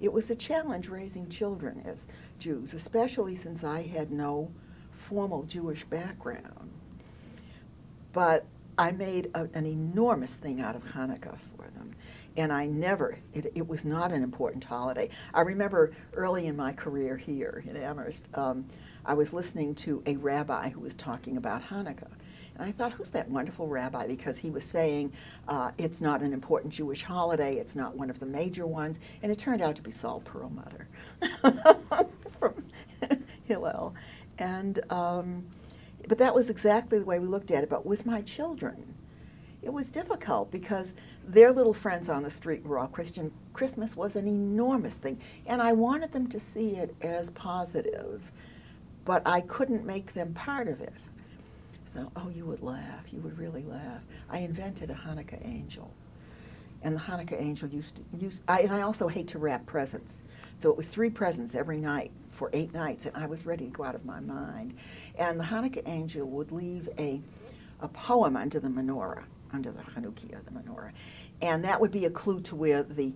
it was a challenge raising children as Jews, especially since I had no formal Jewish background. But I made an enormous thing out of Hanukkah for them. And it was not an important holiday. I remember early in my career here in Amherst, I was listening to a rabbi who was talking about Hanukkah. And I thought, who's that wonderful rabbi? Because he was saying it's not an important Jewish holiday, it's not one of the major ones, and it turned out to be Saul Perlmutter from Hillel. And, but that was exactly the way we looked at it. But with my children, it was difficult because their little friends on the street were all Christian. Christmas was an enormous thing, and I wanted them to see it as positive, but I couldn't make them part of it. So, oh, you would laugh. You would really laugh. I invented a Hanukkah angel. And the Hanukkah angel and I also hate to wrap presents. So it was 3 presents every night for 8 nights, and I was ready to go out of my mind. And the Hanukkah angel would leave a poem under the menorah, under the Chanukah, the menorah. And that would be a clue to where the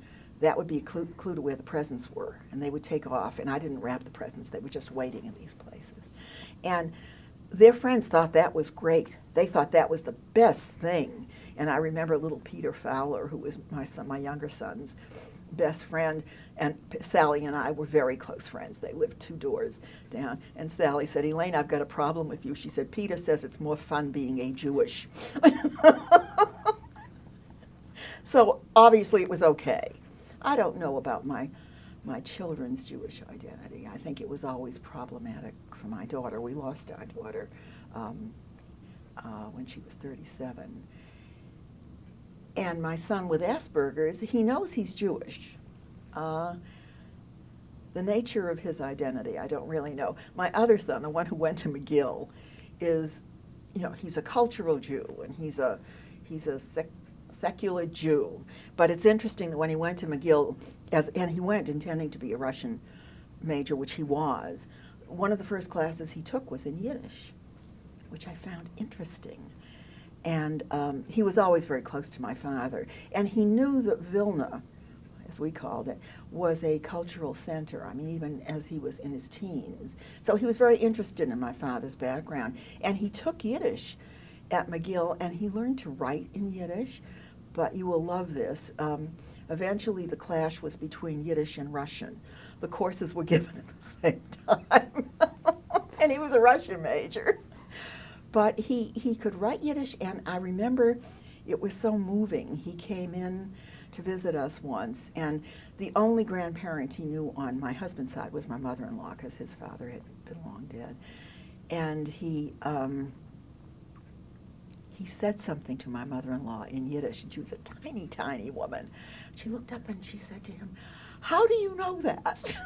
presents were. And they would take off, and I didn't wrap the presents. They were just waiting in these places. And their friends thought that was great. They thought that was the best thing. And I remember little Peter Fowler, who was my younger son's best friend, and Sally and I were very close friends. They lived 2 doors down. And Sally said, Elaine, I've got a problem with you. She said, Peter says it's more fun being a Jewish. So obviously it was okay. I don't know about my children's Jewish identity. I think it was always problematic for my daughter. We lost our daughter when she was 37. And my son with Asperger's, he knows he's Jewish. The nature of his identity, I don't really know. My other son, the one who went to McGill, is, he's a cultural Jew, and he's a secular Jew. But it's interesting that when he went to McGill, and he went intending to be a Russian major, which he was, one of the first classes he took was in Yiddish, which I found interesting. And he was always very close to my father. And he knew that Vilna, as we called it, was a cultural center, even as he was in his teens. So he was very interested in my father's background. And he took Yiddish at McGill, and he learned to write in Yiddish. But you will love this. Eventually, the clash was between Yiddish and Russian. The courses were given at the same time. And he was a Russian major. But he could write Yiddish, and I remember it was so moving. He came in to visit us once, and the only grandparent he knew on my husband's side was my mother-in-law, because his father had been long dead. And he said something to my mother-in-law in Yiddish, and she was a tiny, tiny woman. She looked up and she said to him, "How do you know that?"